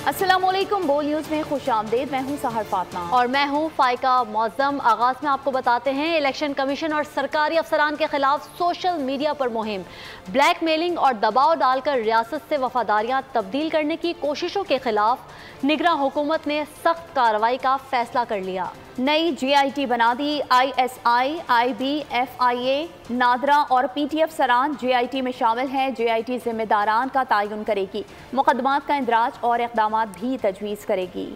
अस्सलामुअलैकुम, बोल न्यूज़ में खुशामदीद। मैं हूँ सहर फातमा और मैं हूँ फाइका मौज़म। आगाज़ में आपको बताते हैं, इलेक्शन कमीशन और सरकारी अफसरान के खिलाफ सोशल मीडिया पर मुहिम, ब्लैकमेलिंग और दबाव डालकर रियासत से वफादारियाँ तब्दील करने की कोशिशों के खिलाफ निगरां हुकूमत ने सख्त कार्रवाई का फैसला कर लिया। नई GIT बना दी। ISI, IB, FIA, नादरा और PTF सरान GIT में शामिल हैं। GIT जिम्मेदारान का तयन करेगी, मुकदमात का इंदराज और इक़दामात भी तजवीज़ करेगी।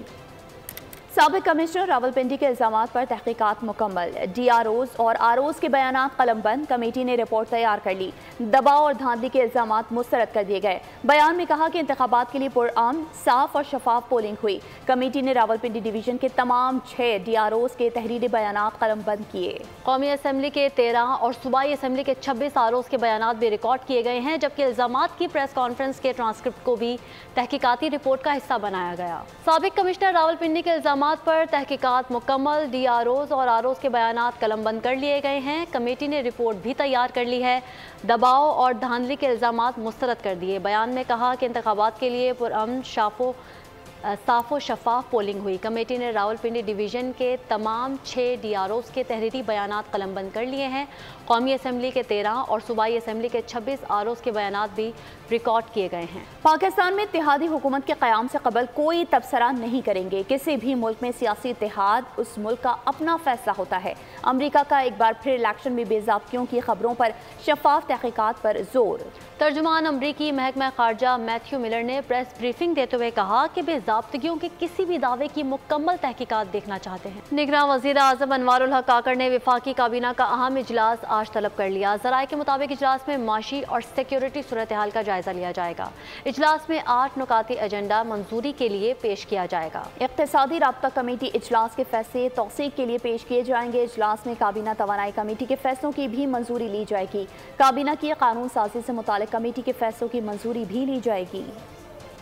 साबिक़ कमिश्नर रावलपिंडी के इल्ज़ामात पर तहकीकात मुकम्मल। DROs और ROs के बयानात कलमबंद। कमेटी ने रिपोर्ट तैयार कर ली। दबाव और धांधली के इल्ज़ामात मुस्तरद कर दिए गए। बयान में कहा कि इंतखाबात के लिए पुरअमन, साफ और शफाफ पोलिंग हुई। कमेटी ने रावलपिंडी डिवीजन के तमाम 6 DROs के तहरीरी बयानात कलमबंद किए। कौमी असम्बली के 13 और सूबाई असम्बली के 26 ROs के बयानात भी रिकॉर्ड किए गए हैं, जबकि इल्ज़ामात की प्रेस कॉन्फ्रेंस के ट्रांसक्रिप्ट को भी तहकीकाती रिपोर्ट का हिस्सा बनाया गया। साबिक़ कमिश्नर रावलपिंडी के इल्ज़ामात पर तहकीकात मुकम्मल। DROs और ROs के बयानात कलमबंद कर लिए गए हैं। कमेटी ने रिपोर्ट भी तैयार कर ली है। दबाव और धांधली के इल्ज़ामात मुस्तरद कर दिए। बयान में कहा कि इंतखाबात के लिए पुरअमन, साफ़ व शफाफ पोलिंग हुई। कमेटी ने रावलपिंडी डिवीज़न के तमाम 6 DROs के तहरीरी बयानात कलमबंद कर लिए हैं। कौमी असम्बली के 13 और सूबाई असम्बली के 26 ROs के बयानात भी रिकॉर्ड किए गए हैं। पाकिस्तान में इत्तेहादी हुकूमत के क़याम से कबल कोई तबसरा नहीं करेंगे। किसी भी मुल्क में सियासी इत्तेहाद उस मुल्क का अपना फैसला होता है। अमरीका का एक बार फिर इलेक्शन में बेज़ाब्तियों की खबरों पर शफाफ तहकीकात पर जोर। तर्जुमान अमरीकी महकमा खारजा मैथ्यू मिलर ने प्रेस ब्रीफिंग देते हुए कहा कि बेज़ाब्तगियों के किसी भी दावे की मुकम्मल तहकीकात देखना चाहते हैं। निगरान वज़ीर आज़म अनवारुल हक काकड़ ने वफाकी काबीना का अहम इजलास आज तलब कर लिया। ज़राए के मुताबिक इजलास में माशी और सिक्योरिटी सूरत हाल का जायजा लिया जाएगा। इजलास में 8 नुकाती एजेंडा मंजूरी के लिए पेश किया जाएगा। इक़्तिसादी राब्ता कमेटी इजलास के फैसले तौसीक के लिए पेश किए जाएंगे। इजलास में काबीना तवानाई कमेटी के फैसलों की भी मंजूरी ली जाएगी। काबीना की कानून साजी से मुतालिक कमेटी के फैसलों की मंजूरी भी ली जाएगी।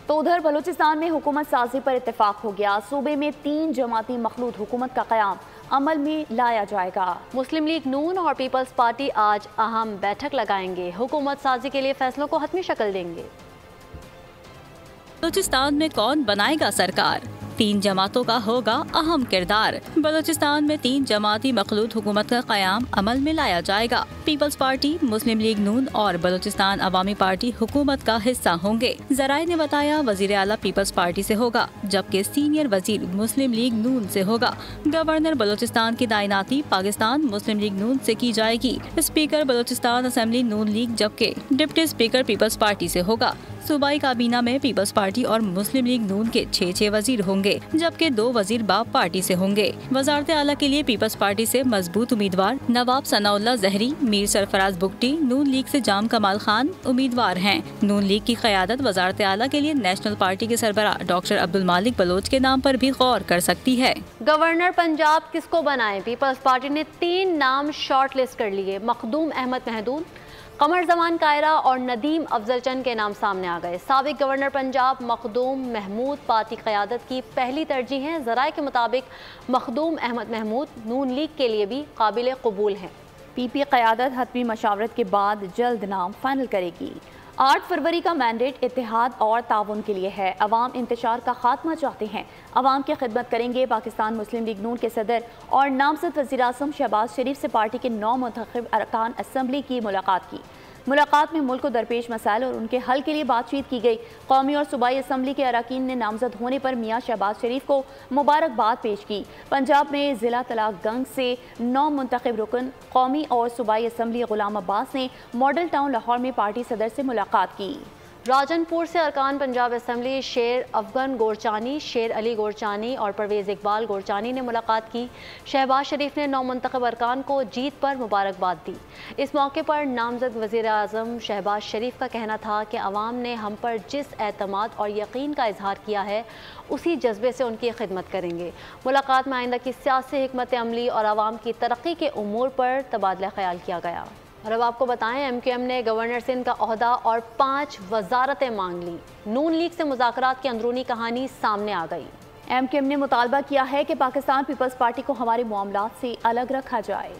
तो उधर बलूचिस्तान में हुकूमत साजी पर इत्तेफाक हो गया। सूबे में 3 जमाती मखलूत हुकूमत का क़याम अमल में लाया जाएगा। मुस्लिम लीग नून और पीपल्स पार्टी आज अहम बैठक लगाएंगे। हुकूमत साजी के लिए फैसलों को हतमी शक्ल देंगे। बलूचिस्तान में कौन बनाएगा सरकार? 3 जमातों का होगा अहम किरदार। बलूचिस्तान में 3 जमाती मखलूत हुकूमत का क़याम अमल में लाया जाएगा। पीपल्स पार्टी, मुस्लिम लीग नून और बलूचिस्तान अवामी पार्टी हुकूमत का हिस्सा होंगे। ज़राए ने बताया वज़ीर आला पीपल्स पार्टी से होगा, जबकि सीनियर वज़ीर मुस्लिम लीग नून से होगा। गवर्नर बलूचिस्तान की तैनाती पाकिस्तान मुस्लिम लीग नून से की जाएगी। स्पीकर बलूचिस्तान असेंबली नून लीग, जबकि डिप्टी स्पीकर पीपल्स पार्टी से होगा। सूबाई काबीना में पीपल्स पार्टी और मुस्लिम लीग नून के 6 वजीर होंगे, जबकि 2 वजीर बाप पार्टी से होंगे। वजारत आला के लिए पीपल्स पार्टी से मजबूत उम्मीदवार नवाब सनाउल्लाह जहरी, मीर सरफराज बुगटी, नून लीग से जाम कमाल खान उम्मीदवार हैं। नून लीग की क़यादत वजारत आला के लिए नेशनल पार्टी के सरबरा डॉक्टर अब्दुल मालिक बलोच के नाम पर भी गौर कर सकती है। गवर्नर पंजाब किसको बनाएं? पीपल्स पार्टी ने 3 नाम शॉर्ट लिस्ट कर लिए। मखदूम अहमद महदूद, कमर जमान कायरा और नदीम अफजल चंद के नाम सामने आ गए। साबिक गवर्नर पंजाब मखदूम महमूद पार्टी क़यादत की पहली तरजीह हैं। ज़राए के मुताबिक मखदूम अहमद महमूद नून लीग के लिए भी काबिल कबूल हैं। PP क़यादत हतमी मशावरत के बाद जल्द नाम फाइनल करेगी। 8 फरवरी का मैंडेट इत्तेहाद और ताउन के लिए है। अवाम इंतशार का खात्मा चाहते हैं, अवाम की खिदमत करेंगे। पाकिस्तान मुस्लिम लीग नून के सदर और नामजद वज़ीर आज़म शहबाज शरीफ से पार्टी के 9 मुंतखब अरकान असम्बली की मुलाकात की। मुलाकात में मुल्क को दरपेश मसाइल और उनके हल के लिए बातचीत की गई। कौमी और सूबाई असम्बली के अरकान ने नामजद होने पर मियाँ शहबाज शरीफ को मुबारकबाद पेश की। पंजाब में ज़िला तलाक गंज से 9 मुंतखब रुकन कौमी और सूबाई असम्बली गुलाम अब्बास ने मॉडल टाउन लाहौर में पार्टी सदर से मुलाकात की। राजनपुर से अरकान पंजाब असम्बली शेर अफगन गोरचानी, शेर अली गोरचानी और परवेज़ इकबाल गोरचानी ने मुलाकात की। शहबाज शरीफ ने 9 मुंतखब अरकान को जीत पर मुबारकबाद दी। इस मौके पर नामजद वज़ीर आज़म शहबाज शरीफ का कहना था कि अवाम ने हम पर जिस एतमाद और यकीन का इजहार किया है, उसी जज्बे से उनकी खिदमत करेंगे। मुलाकात में आइंदा की सियासी हिकमत अमली और आवाम की तरक्की के उमूर पर तबादला ख्याल किया गया। और अब आपको बताएं, MQM ने गवर्नर सिंध का ओहदा और 5 वजारतें मांग ली। नून लीग से मुज़ाकरात की अंदरूनी कहानी सामने आ गई। MQM ने मुतालबा किया है कि पाकिस्तान पीपल्स पार्टी को हमारे मामलात से अलग रखा जाए।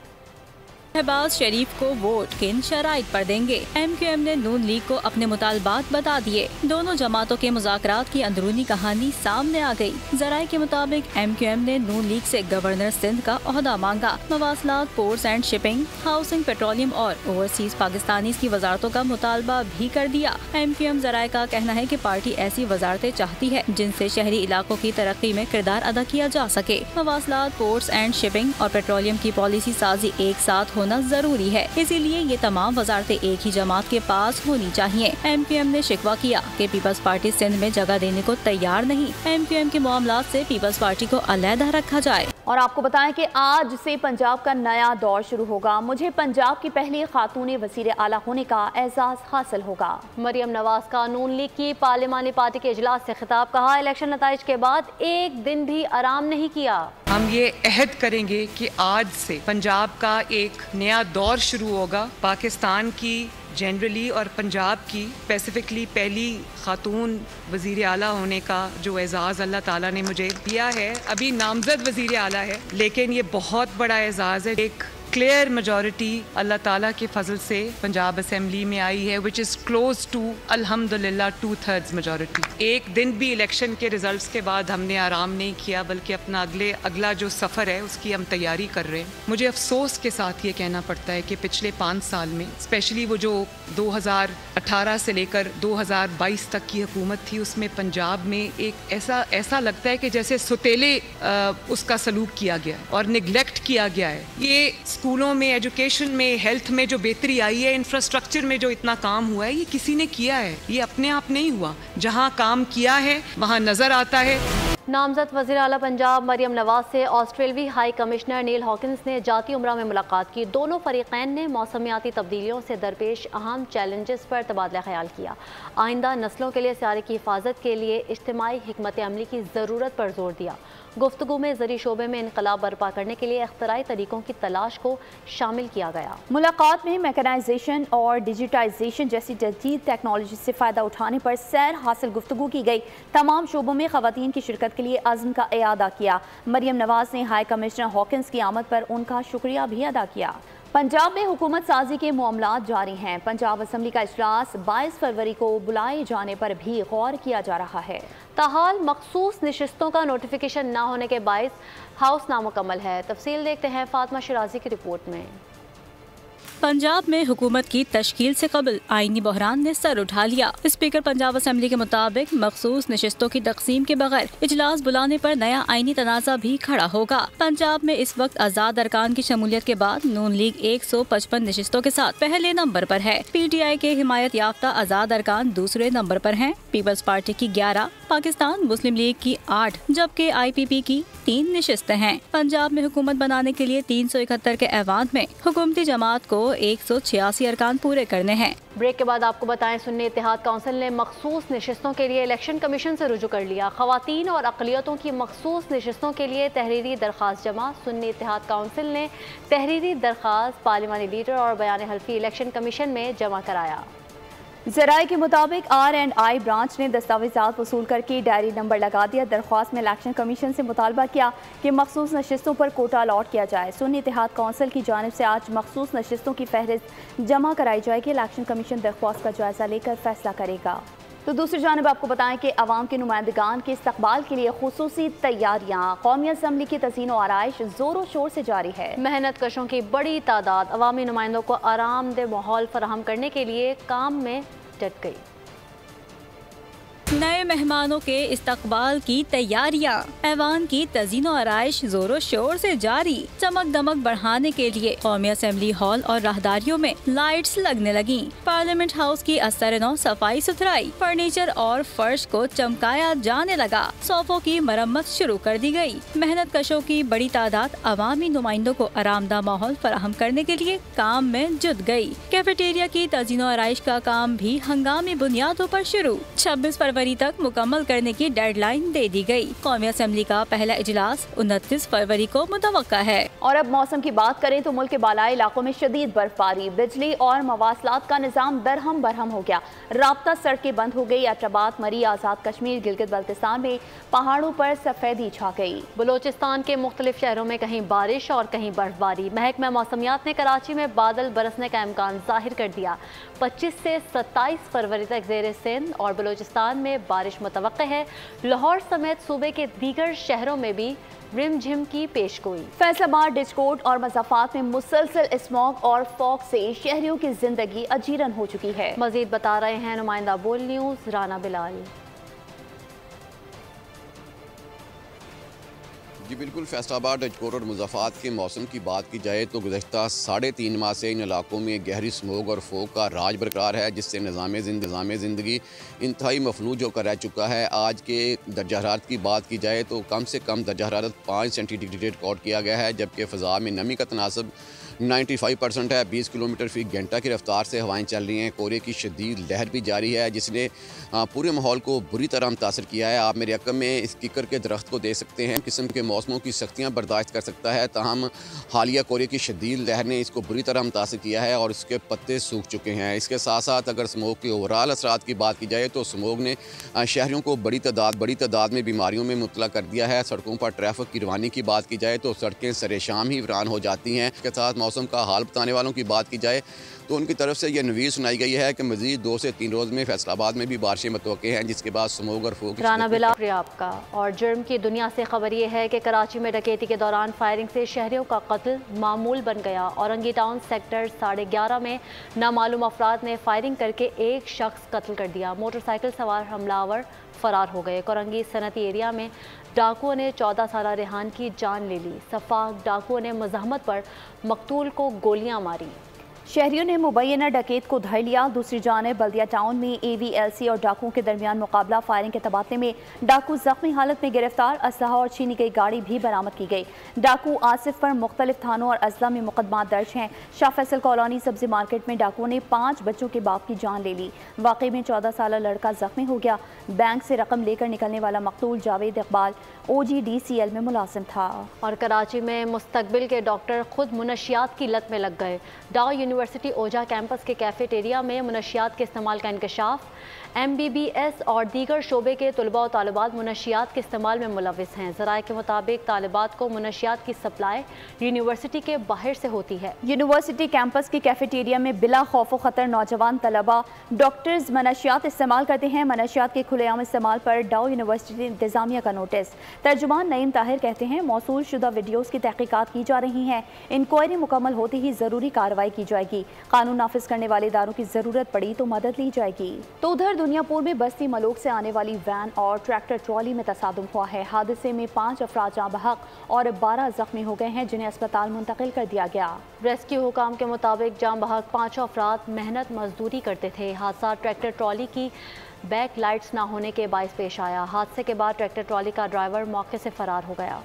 शहबाज शरीफ को वोट किन शराइत पर देंगे? MQM ने नून लीग को अपने मुतालबात बता दिए। दोनों जमातों के मुज़ाकरात की अंदरूनी कहानी सामने आ गई। जराये के मुताबिक MQM ने नून लीग से गवर्नर सिंध का ओहदा मांगा। मवासलात, ports and shipping, housing, petroleum और ओवरसीज पाकिस्तानी की वजारतों का मुतालबा भी कर दिया। MQM जराये का कहना है कि पार्टी ऐसी वजारतें चाहती है जिनसे शहरी इलाकों की तरक्की में किरदार अदा किया जा सके। मवासलात, पोर्ट्स एंड शिपिंग और पेट्रोलियम की पॉलिसी साजी एक साथ होना जरूरी है, इसीलिए ये तमाम वजारतें एक ही जमात के पास होनी चाहिए। MQM ने शिकवा किया कि पीपल्स पार्टी सिंध में जगह देने को तैयार नहीं। MQM के मामलात से पीपल्स पार्टी को अलहदा रखा जाए। और आपको बताएं कि आज से पंजाब का नया दौर शुरू होगा। मुझे पंजाब की पहली खातून वज़ीर आला होने का एजाज़ हासिल होगा। मरियम नवाज का नून लीग की पार्लिमानी पार्टी के इजलास से खिताब, कहा इलेक्शन नताइज के बाद एक दिन भी आराम नहीं किया। हम ये अहद करेंगे कि आज से पंजाब का एक नया दौर शुरू होगा। पाकिस्तान की जनरली और पंजाब की स्पेसिफिकली पहली खातून वज़ीर आला होने का जो एज़ाज़ अल्लाह ताला ने मुझे दिया है, अभी नामज़द वज़ीर आला है, लेकिन ये बहुत बड़ा एज़ाज़ है। एक क्लियर मेजॉरिटी अल्लाह ताला के फजल से पंजाब असेंबली में आई है, विच इज़ क्लोज टू अल्हम्दुलिल्लाह 2/3 मेजॉरिटी। एक दिन भी इलेक्शन के रिजल्ट्स के बाद हमने आराम नहीं किया, बल्कि अपना अगला जो सफ़र है उसकी हम तैयारी कर रहे हैं। मुझे अफसोस के साथ ये कहना पड़ता है कि पिछले 5 साल में स्पेशली वो जो 2018 से लेकर 2022 तक की हुकूमत थी, उसमें पंजाब में एक ऐसा लगता है कि जैसे सुतेले उसका सलूक किया गया है और निगलेक्ट किया गया है। ये स्कूलों में, एजुकेशन में, हेल्थ में जो बेहतरी आई है, इंफ्रास्ट्रक्चर में जो इतना काम हुआ है, ये किसी ने किया है, ये अपने आप नहीं हुआ। जहाँ काम किया है वहाँ नजर आता है। नामजद वज़ीर आला पंजाब मरियम नवाज से ऑस्ट्रेलवी हाई कमिश्नर नील हॉकिंस ने जाती उम्रा में मुलाकात की। दोनों फरीकैन ने मौसमियाती तब्दीलियों से दरपेश अहम चैलेंजेस पर तबादला ख्याल किया। आइंदा नस्लों के लिए सियारे की हिफाजत के लिए इज्तिमाई हिकमत अमली की ज़रूरत पर जोर दिया। गुफ्तगू में ज़री शोबे में इनकलाब बर्पा करने के लिए इख्तराई तरीकों की तलाश को शामिल किया गया। मुलाकात में मैकेनाइजेशन और डिजिटाइजेशन जैसी जदीद टेक्नोलॉजी से फ़ायदा उठाने पर सैर हासिल गुफ्तगू की गई। तमाम शोबों में ख़वातीन की शिरकत के लिए अज़्म का इयादा किया। मरियम नवाज ने हाई कमिश्नर हॉकिंस की आमद पर उनका शुक्रिया भी अदा किया। पंजाब में हुकूमत साजी के मामलात जारी हैं। पंजाब असम्बली का इजलास 22 फरवरी को बुलाए जाने पर भी गौर किया जा रहा है। ताहाल मखसूस नशिस्तों का नोटिफिकेशन न होने के बायस हाउस नामुकम्मल है। तफसील देखते हैं फातिमा शिराजी की रिपोर्ट में। पंजाब में हुकूमत की तश्कील से कबल आईनी बहरान ने सर उठा लिया। स्पीकर पंजाब असम्बली के मुताबिक मखसूस नशिस्तों की तकसीम के बगैर इजलास बुलाने पर नया आईनी तनाज़ा भी खड़ा होगा। पंजाब में इस वक्त आज़ाद अरकान की शमूलियत के बाद नून लीग 155 नशिस्तों के साथ पहले नंबर पर है। PTI के हिमायत याफ्ता आज़ाद अरकान दूसरे नंबर पर हैं। पीपल्स पार्टी की 11, पाकिस्तान मुस्लिम लीग की 8 जबकि IPP की 3 नशिस्तें हैं। पंजाब में हुकूमत बनाने के लिए 371 के ऐवान में हुकूमती जमात को 186 अरकान पूरे करने हैं। ब्रेक के बाद आपको बताएं, सुन्नी इत्तेहाद काउंसिल ने मखसूस नशिस्तों के लिए इलेक्शन कमीशन से रुजू कर लिया। खवातीन और अक़लियतों की मखसूस नशिस्तों के लिए तहरीरी दरख्वास्त जमा। सुन्नी इत्तेहाद काउंसिल ने तहरीरी दरख्वास्त पार्लिमानी लीडर और बयान हल्फी इलेक्शन कमीशन में जमा कराया। ज़राए के मुताबिक R&I ब्रांच ने दस्तावेजात वसूल करके डायरी नंबर लगा दिया। दरख्वास्त में इलेक्शन कमीशन से मुतालबा किया कि मखसूस नशिस्तों पर कोटा अलॉट किया जाए। सुन्नी इत्तेहाद काउंसिल की जानिब से आज मखसूस नशिस्तों की फहरिस्त जमा कराई जाएगी। इलेक्शन कमीशन दरख्वास्त का जायजा लेकर फैसला करेगा। तो दूसरी जानिब आपको बताएं कि अवाम के नुमाइंदगान के इस्तकबाल के लिए खुसूसी तैयारियां। कौमी असम्बली की तज़ीन व आराइश जोरों शोर से जारी है। मेहनत कशों की बड़ी तादाद अवामी नुमाइंदों को आरामदेह माहौल फराहम करने के लिए काम में डट गई। नए मेहमानों के इस्तकबाल की तैयारियां। ऐवान की तज़ीन व आराइश जोरों शोर से जारी। चमक दमक बढ़ाने के लिए कौमी असम्बली हॉल और राहदारियों में लाइट्स लगने लगी। पार्लियामेंट हाउस की असर-ए-नौ सफाई सुथराई, फर्नीचर और फर्श को चमकाया जाने लगा। सोफों की मरम्मत शुरू कर दी गई। मेहनत कशों की बड़ी तादाद अवामी नुमाइंदों को आरामदा माहौल फराहम करने के लिए काम में जुट गई। कैफेटेरिया की तज़ीन व आराइश का काम भी हंगामी बुनियादों पर शुरू। 26 फरवरी फरवरी तक मुकम्मल करने की डेडलाइन दे दी गई। कौमी असेंबली का पहला इजलास 29 फरवरी को मुतवक्का है। और अब मौसम की बात करें तो मुल्क के बालाई इलाकों में शदीद बर्फबारी, बिजली और मवासलात का निज़ाम दरहम बरहम हो गया। राब्ता सड़कें बंद हो गई। एबटाबाद, मरी, आज़ाद कश्मीर, गिलगित बल्तिस्तान में पहाड़ों पर सफेदी छा गई। बलोचिस्तान के मुख्तलिफ शहरों में कहीं बारिश और कहीं बर्फबारी। महकमा मौसमियात ने कराची में बादल बरसने का इम्कान जाहिर कर दिया। 25 से 27 फरवरी तक ज़ेर सिंध और बलोचिस्तान में बारिश मुतवक्के है। लाहौर समेत सूबे के दीगर शहरों में भी रिमझिम की पेशगोई। फैसलाबाद, डिस्कोट और मज़ाफ़ात में मुसलसल स्मॉग और फॉग से शहरियों की जिंदगी अजीरन हो चुकी है। मजीद बता रहे हैं नुमाइंदा बोल न्यूज़ राना बिलाल। जी बिल्कुल, फैसलाबाद, डिस्कोट और मुज़ाफ़ात के मौसम की बात की जाए तो गुज़श्ता 3.5 माह से इन इलाकों में गहरी स्मोग और फोग का राज बरकरार है, जिससे निज़ाम ज़िंदगी इंतहाई मफलूज होकर रह चुका है। आज के दर्जा हरारत की बात की जाए तो कम से कम दर्जा हरारत 5 सेंटीग्रेड रिकॉर्ड किया गया है, जबकि फ़ज़ा में नमी का तनासब 95% है। 20 किलोमीटर फ़ी घंटा की रफ्तार से हवाएं चल रही हैं। कोहरे की शदीद लहर भी जारी है, जिसने पूरे माहौल को बुरी तरह मुतासर किया है। आप मेरे रकम में इस किकर के दरख्त को देख सकते हैं। किस्म के मौसमों की सख्तियाँ बर्दाश्त कर सकता है, ताहम हालिया कोहरे की शदीद लहर ने इसको बुरी तरह मुतासर किया है और इसके पत्ते सूख चुके हैं। इसके साथ साथ अगर स्मोक के ओवरऑल असरात की बात की जाए तो स्मोक ने शहरियों को बड़ी तादाद में बीमारियों में मुब्तला कर दिया है। सड़कों पर ट्रैफिक की रवानी की बात की जाए तो सड़कें सरेशाम ही वीरान हो जाती हैं। इसके साथ मौसम का हाल बताने वालों की बात की जाए तो उनकी तरफ से यह नवीज़ सुनाई गई है कि मज़ीद 2 से 3 रोज़ में फैसलाबाद में भी बारिशें मुतवक्के हैं, जिसके बाद स्मोग और फोग। राना बिलाल आपका। और जुर्म की दुनिया से खबर ये है कि कराची में डकैती के दौरान फायरिंग से शहरियों का कत्ल मामूल बन गया। औरंगी टाउन सेक्टर 11.5 में नामालूम अफराद ने फायरिंग करके एक शख्स कत्ल कर दिया। मोटरसाइकिल सवार हमलावर फरार हो गए। कोरंगी सनती एरिया में डाकुओं ने 14 साला रेहान की जान ले ली। सफाक डाकुओं ने मज़ाहमत पर मकतूल को गोलियां मारी। शहरियों ने मुबैना डकैत को धर लिया। दूसरी जानिब बल्दिया टाउन में AVLC और डाकुओं के दरमियान मुकाबला। फायरिंग के तबादले में डाकू जख्मी हालत में गिरफ्तार। असलहा और छीनी गई गाड़ी भी बरामद की गई। डाकू आसिफ पर मुख्तलिफ थानों और अजला में मुकदमा दर्ज हैं। शाह फैसल कॉलोनी सब्जी मार्केट में डाकुओं ने 5 बच्चों के बाप की जान ले ली। वाक़े में 14 साला लड़का जख्मी हो गया। बैंक से रकम लेकर निकलने वाला मकतूल जावेद इकबाल OGDCL में मुलाजिम था। और कराची में मुस्तकबिल के डॉक्टर खुद मुनशियात की लत में लग गए। डाउ यूनिवर्सिटी ओजा कैंपस के कैफेटेरिया में मुनशियात के इस्तेमाल का इंकशाफ। MBBS और दीगर शोबे के तलबा और तालिबात मुनशियात के इस्तेमाल में मुलविस हैं। ज़राए के मुताबिक तालिबात को मुनशियात की सप्लाई यूनिवर्सिटी के बाहर से होती है। यूनिवर्सिटी कैंपस की कैफेटेरिया में बिला खौफ खतर नौजवान तलबा डॉक्टर्स मनशियात इस्तेमाल करते हैं। मनशियात के खुलेआम इस्तेमाल पर डाउ यूनिवर्सिटी इंतजामिया का नोटिस। तर्जुमान नईम ताहिर कहते हैं मौसूल शुदा वीडियोज़ की तहकीकात की जा रही हैं। इंक्वायरी मुकम्मल होते ही ज़रूरी कार्रवाई की जाएगी। कानून नाफिज करने वाले इदारों की ज़रूरत पड़ी तो मदद ली जाएगी। तो उधर दुनियापुर में बस्ती मलोक से आने वाली वैन और ट्रैक्टर ट्रॉली में तसादुम हुआ है। हादसे में 5 अफराद जाँ बहक और 12 जख्मी हो गए हैं, जिन्हें अस्पताल मुंतकिल कर दिया गया। रेस्क्यू हुकाम के मुताबिक जाँ बहक 5 अफराद मेहनत मजदूरी करते थे। हादसा ट्रैक्टर ट्रॉली की बैक लाइट्स ना होने के बायस पेश आया। हादसे के बाद ट्रैक्टर ट्रॉली का ड्राइवर मौके से फरार हो गया।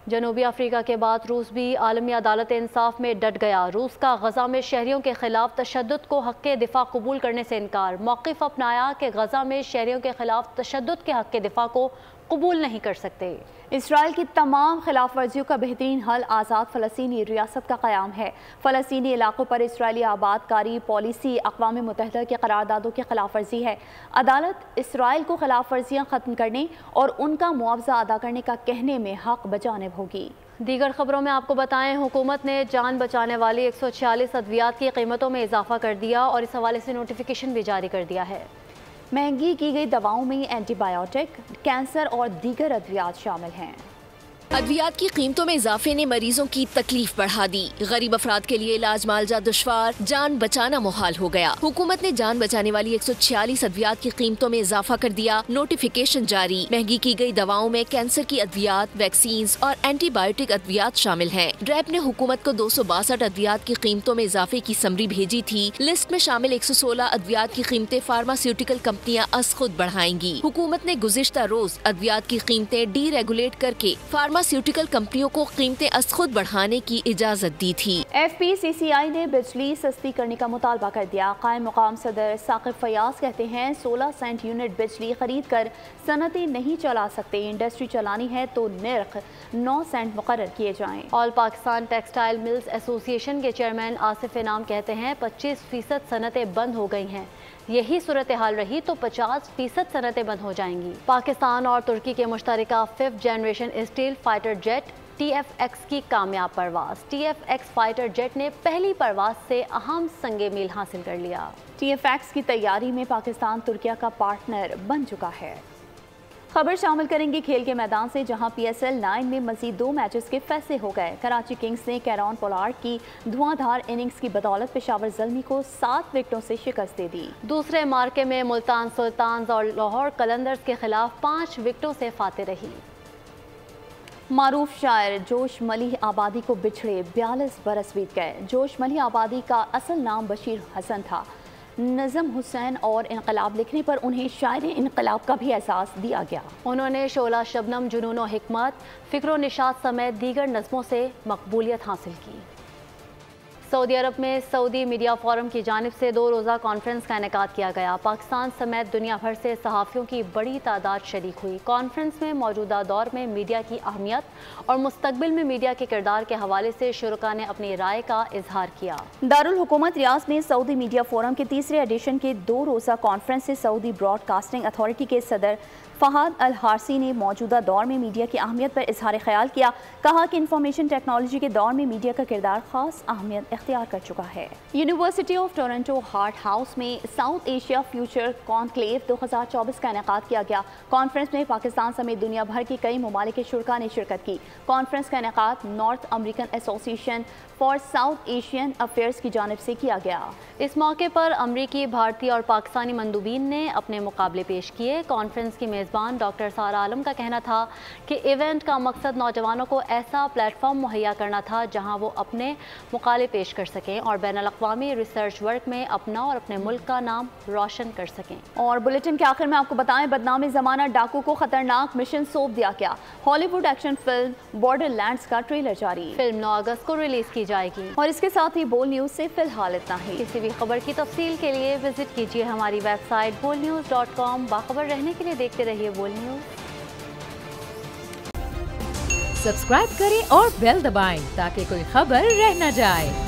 जनूबी अफ्रीका के बाद रूस भी आलमी अदालत इंसाफ में डट गया। रूस का गजा में शहरियों के खिलाफ तशद्दुद को हक़ दिफा कबूल करने से इनकार। मौक़िफ़ अपनाया कि गजा में शहरियों के खिलाफ तशद्दुद के हक़ दिफा को कबूल नहीं कर सकते। इसराइल की तमाम खिलाफ वर्जियों का बेहतरीन हल आज़ाद फ़लस्तीनी रियासत का क़याम है। फ़लस्तीनी इलाकों पर इसराइली आबादकारी पॉलिसी अक़वाम मुत्तहिदा की करारदादों की खिलाफ वर्जी है। अदालत इसराइल को खिलाफ वर्जियाँ ख़त्म करने और उनका मुआवजा अदा करने का कहने में हक़ बजानिब होगी। दीगर खबरों में आपको बताएं, हुकूमत ने जान बचाने वाली 146 अद्वियात की कीमतों में इजाफा कर दिया और इस हवाले से नोटिफिकेशन भी जारी कर दिया है। महंगी की गई दवाओं में एंटीबायोटिक, कैंसर और दीगर अद्वियात शामिल हैं। अद्वियात की कीमतों में इजाफे ने मरीजों की तकलीफ बढ़ा दी। गरीब अफराद के लिए इलाज मालजा दुश्वार, जान बचाना मुहाल हो गया। हुकूमत ने जान बचाने वाली 146 अद्वियात की कीमतों में इजाफा कर दिया। नोटिफिकेशन जारी। महंगी की गई दवाओं में कैंसर की अद्वियात, वैक्सीन और एंटीबायोटिक अद्वियात शामिल हैं। ड्रैप ने हुकूमत को 262 अद्वियात की कीमतों में इजाफे की समरी भेजी थी। लिस्ट में शामिल 116 अद्वियात की कीमतें फार्मास्यूटिकल कंपनियां अज खुद बढ़ाएंगी। हुकूमत ने गुज़िश्ता रोज अद्वियात की कीमतें डीरेगुलेट करके फार्मास्यूटिकल कंपनियों को कीमतें अज खुद बढ़ाने की इजाजत दी थी। FPCCI ने बिजली सस्ती करने का मुतालबा कर दिया। कायम मुकाम सदर साकिब फयाज कहते हैं 16 सेंट यूनिट बिजली खरीद कर सनतें नहीं चला सकते, इंडस्ट्री चलानी है तो निर्ख 9 सेंट मुकर्रर किए जाएं। All Pakistan textile mills association के चेयरमैन आसिफ इनाम कहते हैं 25% सनतें बंद हो गई हैं, यही सूरत हाल रही तो 50% सनतें बंद हो जाएंगी। पाकिस्तान और तुर्की के मुश्तरका 5th generation steel fighter jet TFX की कामयाब परवाज। TFX फाइटर जेट ने पहली परवाज से अहम संगे मील हासिल कर लिया। TFX की तैयारी में पाकिस्तान तुर्किया का पार्टनर बन चुका है। खबर शामिल करेंगे खेल के मैदान से, जहां PSL 9 में मजीद 2 मैचेस के फैसले हो गए। कराची किंग्स ने कैरॉन पोलार्ड की धुआंधार इनिंग्स की बदौलत पेशावर ज़ल्मी को 7 विकेटों से शिकस्त दे दी। दूसरे मार्के में मुल्तान सुल्तान्स और लाहौर कलंदर्स के खिलाफ 5 विकेटों से फाते रही। मारूफ शायर जोश मलिह आबादी को बिछड़े 42 बरस बीत गए। जोश मलिह आबादी का असल नाम बशीर हसन था। नज़म हुसैन और इनकलाब लिखने पर उन्हें शायर इनकलाब का भी एहसास दिया गया। उन्होंने शोला शबनम, जुनून और हिकमत, फ़िक्र व निशात समेत दीगर नज़मों से मकबूलियत हासिल की। सऊदी अरब में सऊदी मीडिया फोरम की जानिब से 2 रोज़ा कॉन्फ्रेंस का इनेकाद किया गया। पाकिस्तान समेत दुनिया भर से सहाफ़ियों की बड़ी तादाद शरीक हुई। कॉन्फ्रेंस में मौजूदा दौर में मीडिया की अहमियत और मुस्तकबिल में मीडिया के किरदार के हवाले से शुरका ने अपनी राय का इजहार किया। दारुल हुकूमत रियाज में सऊदी मीडिया फोरम के 3रे एडिशन के 2 रोज़ा कॉन्फ्रेंस से सऊदी ब्रॉडकास्टिंग अथॉरिटी के सदर फहाद अल हारसी ने मौजूदा दौर में मीडिया की अहमियत पर इजहार ख्याल किया। कहा कि इंफॉर्मेशन टेक्नोलॉजी के दौर में मीडिया का किरदार खास अहमियत इख्तियार कर चुका है। University of Toronto heart house में साउथ एशिया फ्यूचर कॉन्क्लेव 2024 का इनेकाद किया गया। कॉन्फ्रेंस में पाकिस्तान समेत दुनिया भर के कई ममालिक के शुरका ने शिरकत की। कॉन्फ्रेंस का इनेकाद North American Association for South Asian Affairs की जानिब से किया गया। इस मौके पर अमरीकी, भारतीय और पाकिस्तानी मंदूबीन ने अपने मुकाबले पेश किए। कॉन्फ्रेंस की मेज़बान डॉक्टर सारा आलम का कहना था कि इवेंट का मकसद नौजवानों को ऐसा प्लेटफॉर्म मुहैया करना था जहां वो अपने मुकाले पेश कर सकें और बैनुल-अक़वामी रिसर्च वर्क में अपना और अपने मुल्क का नाम रोशन कर सकें। और बुलेटिन के आखिर में आपको बताएं, बदनामी ज़माना डाकू को खतरनाक मिशन सौंप दिया गया। हॉलीवुड एक्शन फिल्म बॉर्डरलैंड्स का ट्रेलर जारी। फिल्म 9 अगस्त को रिलीज की जाएगी। और इसके साथ ही बोल न्यूज़ से फिलहाल इतना ही। किसी भी खबर की तफसील के लिए विजिट कीजिए हमारी वेबसाइट bolnews.com। बाखबर रहने के लिए देखते रहिए बोल न्यूज़। सब्सक्राइब करें और बेल दबाएं ताकि कोई खबर रह न जाए।